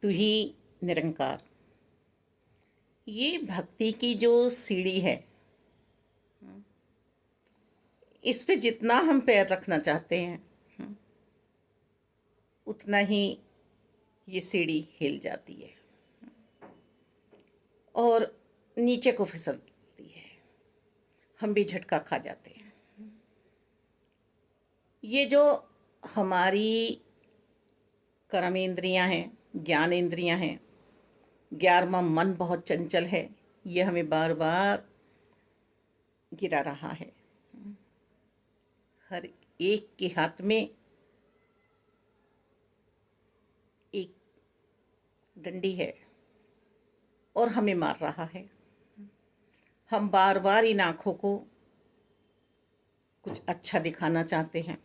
तू ही निरंकार। ये भक्ति की जो सीढ़ी है, इस पे जितना हम पैर रखना चाहते हैं उतना ही ये सीढ़ी हिल जाती है और नीचे को फिसलती है। हम भी झटका खा जाते हैं। ये जो हमारी कर्मेंद्रियां हैं, ज्ञानेंद्रियां हैं, 11वां मन बहुत चंचल है, ये हमें बार बार गिरा रहा है। हर एक के हाथ में एक डंडी है और हमें मार रहा है। हम बार बार इन आँखों को कुछ अच्छा दिखाना चाहते हैं,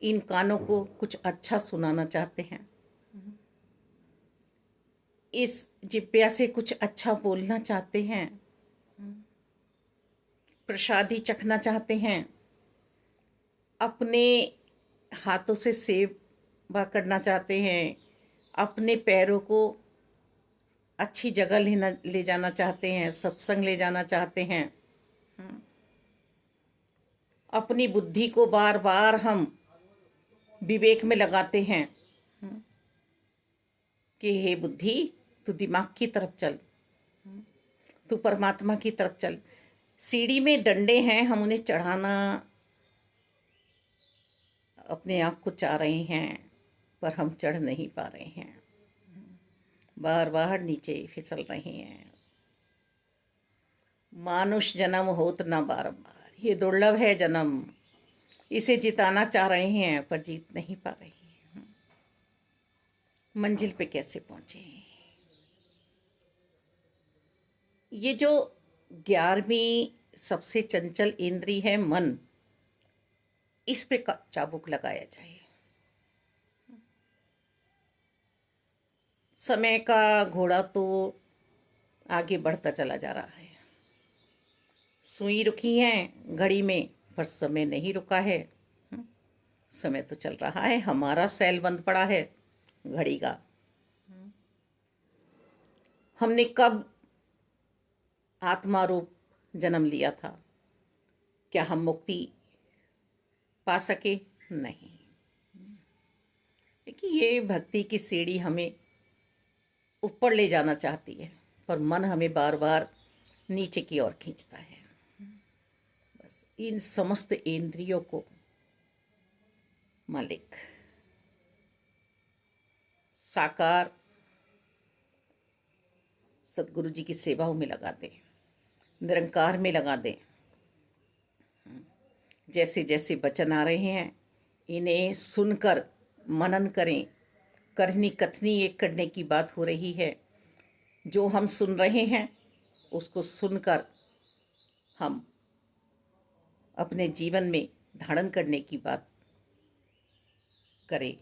इन कानों को कुछ अच्छा सुनाना चाहते हैं, इस जिब्या से कुछ अच्छा बोलना चाहते हैं, प्रसादी चखना चाहते हैं, अपने हाथों से सेवा करना चाहते हैं, अपने पैरों को अच्छी जगह ले जाना चाहते हैं, सत्संग ले जाना चाहते हैं। अपनी बुद्धि को बार बार हम विवेक में लगाते हैं कि हे बुद्धि, तू दिमाग की तरफ चल, तू परमात्मा की तरफ चल। सीढ़ी में डंडे हैं, हम उन्हें चढ़ाना अपने आप को चाह रहे हैं, पर हम चढ़ नहीं पा रहे हैं, बार बार नीचे फिसल रहे हैं। मानुष जन्म होत न बारंबार, ये दुर्लभ है जन्म, इसे जिताना चाह रहे हैं पर जीत नहीं पा रहे हैं। मंजिल पे कैसे पहुंचे? ये जो 11वीं सबसे चंचल इंद्री है मन, इस पे चाबुक लगाया जाए। समय का घोड़ा तो आगे बढ़ता चला जा रहा है। सुई रुकी है घड़ी में, पर समय नहीं रुका है। समय तो चल रहा है, हमारा सेल बंद पड़ा है घड़ी का। हमने कब आत्मा रूप जन्म लिया था? क्या हम मुक्ति पा सके? नहीं। देखिए, ये भक्ति की सीढ़ी हमें ऊपर ले जाना चाहती है, पर मन हमें बार बार नीचे की ओर खींचता है। बस इन समस्त इंद्रियों को मालिक साकार सदगुरु जी की सेवाओं में लगा दें, निरंकार में लगा दें। जैसे जैसे वचन आ रहे हैं, इन्हें सुनकर मनन करें। करनी कथनी एक करने की बात हो रही है। जो हम सुन रहे हैं उसको सुनकर हम अपने जीवन में धारण करने की बात करें,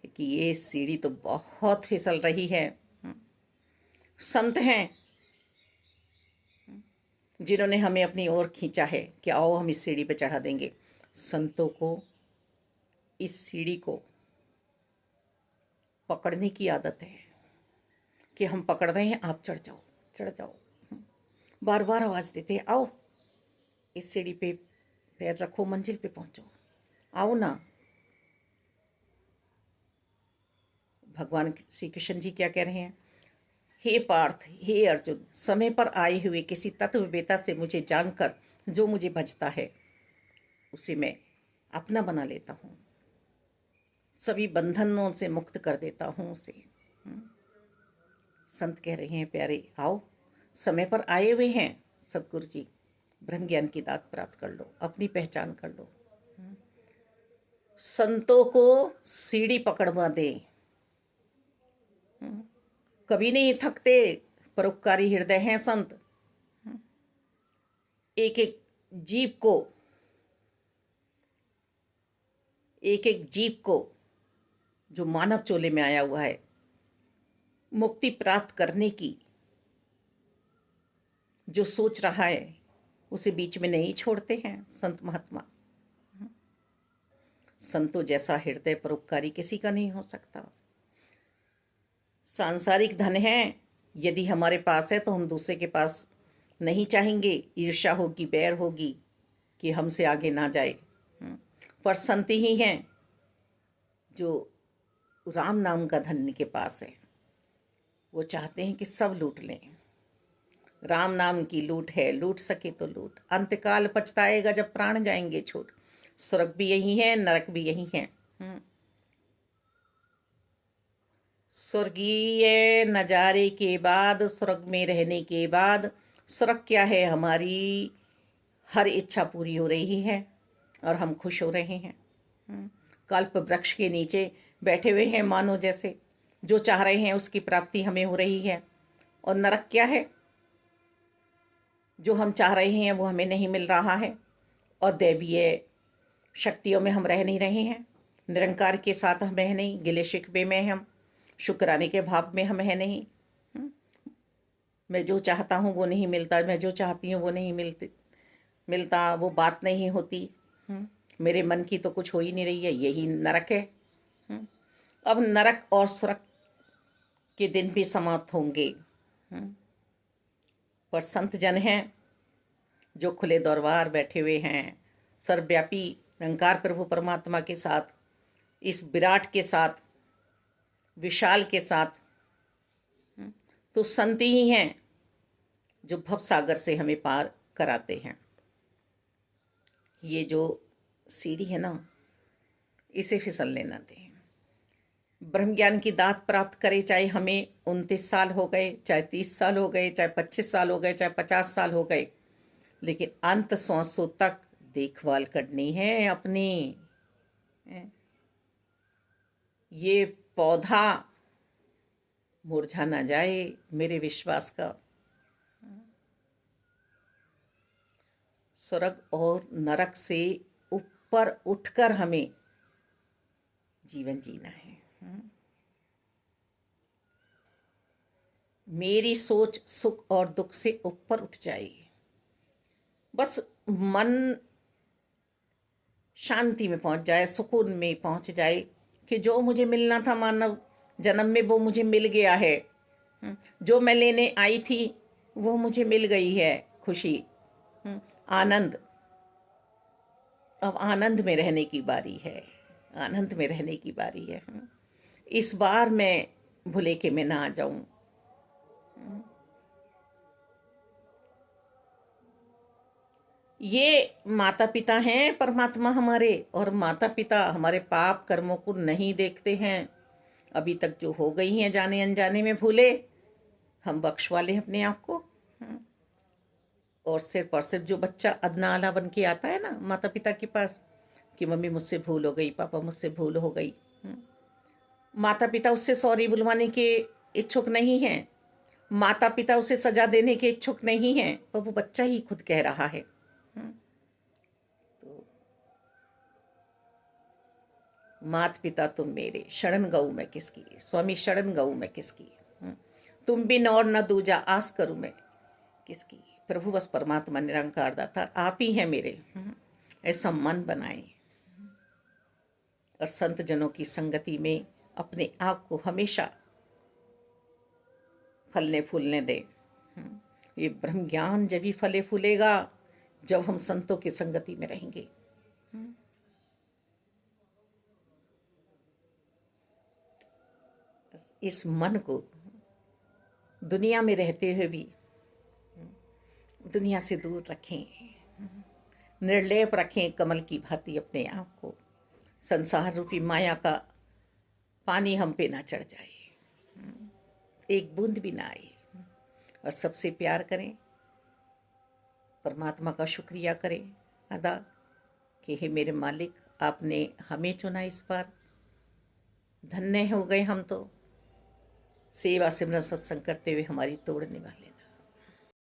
क्योंकि ये सीढ़ी तो बहुत फिसल रही है। संत हैं जिन्होंने हमें अपनी ओर खींचा है कि आओ हम इस सीढ़ी पर चढ़ा देंगे। संतों को इस सीढ़ी को पकड़ने की आदत है कि हम पकड़ रहे हैं, आप चढ़ जाओ, चढ़ जाओ। बार बार आवाज़ देते हैं, आओ इस सीढ़ी पे पैर रखो, मंजिल पे पहुंचो, आओ ना। भगवान श्री कृष्ण जी क्या कह रहे हैं? हे पार्थ, हे अर्जुन, समय पर आए हुए किसी तत्ववेता से मुझे जानकर जो मुझे भजता है उसे मैं अपना बना लेता हूँ, सभी बंधनों से मुक्त कर देता हूँ उसे। संत कह रहे हैं, प्यारे आओ, समय पर आए हुए हैं सदगुरु जी, ब्रह्म ज्ञान की दात प्राप्त कर लो, अपनी पहचान कर लो। संतों को सीढ़ी पकड़वा दें, कभी नहीं थकते, परोपकारी हृदय हैं संत। एक एक जीव को, एक एक जीव को जो मानव चोले में आया हुआ है, मुक्ति प्राप्त करने की जो सोच रहा है, उसे बीच में नहीं छोड़ते हैं संत महात्मा। संतों जैसा हृदय परोपकारी किसी का नहीं हो सकता। सांसारिक धन है, यदि हमारे पास है तो हम दूसरे के पास नहीं चाहेंगे, ईर्ष्या होगी, बैर होगी कि हमसे आगे ना जाए। पर संत ही हैं जो राम नाम का धन के पास है, वो चाहते हैं कि सब लूट लें। राम नाम की लूट है, लूट सके तो लूट, अंतकाल पछताएगा जब प्राण जाएंगे छूट। स्वर्ग भी यही है, नरक भी यही है। स्वर्गीय नज़ारे के बाद, स्वर्ग में रहने के बाद, स्वर्ग क्या है, हमारी हर इच्छा पूरी हो रही है और हम खुश हो रहे हैं। कल्प वृक्ष के नीचे बैठे हुए हैं मानो जैसे, जो चाह रहे हैं उसकी प्राप्ति हमें हो रही है। और नरक क्या है, जो हम चाह रहे हैं वो हमें नहीं मिल रहा है, और दैवीय शक्तियों में हम रह नहीं रहे हैं, निरंकार के साथ हम है नहीं, गिले शिकवे में हम, शुक्राने के भाव में हम है नहीं। मैं जो चाहता हूँ वो नहीं मिलता, मैं जो चाहती हूँ वो नहीं मिलता, वो बात नहीं होती। मेरे मन की तो कुछ हो ही नहीं रही है, यही नरक है। अब नरक और स्वर्ग के दिन भी समाप्त होंगे, पर संत जन हैं जो खुले दरबार बैठे हुए हैं, सर्वव्यापी निरंकार प्रभु परमात्मा के साथ, इस विराट के साथ, विशाल के साथ। तो संत ही हैं जो भव सागर से हमें पार कराते हैं। ये जो सीढ़ी है ना, इसे फिसलने ना दें। ब्रह्म ज्ञान की दात प्राप्त करे, चाहे हमें 29 साल हो गए, चाहे 30 साल हो गए, चाहे 25 साल हो गए, चाहे 50 साल हो गए, लेकिन अंत सांसों तक देखभाल करनी है अपनी। ये पौधा मुरझा ना जाए मेरे विश्वास का। स्वर्ग और नरक से ऊपर उठकर हमें जीवन जीना है। मेरी सोच सुख और दुख से ऊपर उठ जाए, बस मन शांति में पहुंच जाए, सुकून में पहुंच जाए कि जो मुझे मिलना था मानव जन्म में वो मुझे मिल गया है, जो मैं लेने आई थी वो मुझे मिल गई है। खुशी, आनंद, अब आनंद में रहने की बारी है, आनंद में रहने की बारी है। इस बार मैं भूले के मैं ना आ जाऊं। ये माता पिता हैं परमात्मा हमारे, और माता पिता हमारे पाप कर्मों को नहीं देखते हैं। अभी तक जो हो गई हैं जाने अनजाने में भूले, हम बख्शवा लें अपने आप को। और सिर्फ और सिर्फ जो बच्चा अदना आला बन के आता है ना माता पिता के पास कि मम्मी मुझसे भूल हो गई, पापा मुझसे भूल हो गई, माता पिता उससे सॉरी बुलवाने के इच्छुक नहीं हैं, माता पिता उसे सजा देने के इच्छुक नहीं हैं, पर वो बच्चा ही खुद कह रहा है। तो मात पिता तुम मेरे, शरण गऊ मैं किसकी, स्वामी शरण गऊ मैं किसकी, तुम बिन और न दूजा आस करूं मैं किसकी। प्रभु बस परमात्मा निरंकार दाता आप ही हैं मेरे, ऐसा मन बनाए और संत जनों की संगति में अपने आप को हमेशा फलने फूलने दे। ये ब्रह्म ज्ञान जब ही फले फूलेगा जब हम संतों की संगति में रहेंगे। इस मन को दुनिया में रहते हुए भी दुनिया से दूर रखें, निर्लेप रखें कमल की भांति अपने आप को, संसार रूपी माया का पानी हम पे ना चढ़ जाए, एक बूंद भी ना आए, और सबसे प्यार करें, परमात्मा का शुक्रिया करें अदा कि हे मेरे मालिक आपने हमें चुना इस बार, धन्य हो गए हम तो सेवा सिमरन सत्संग करते हुए हमारी तोड़ने वाले।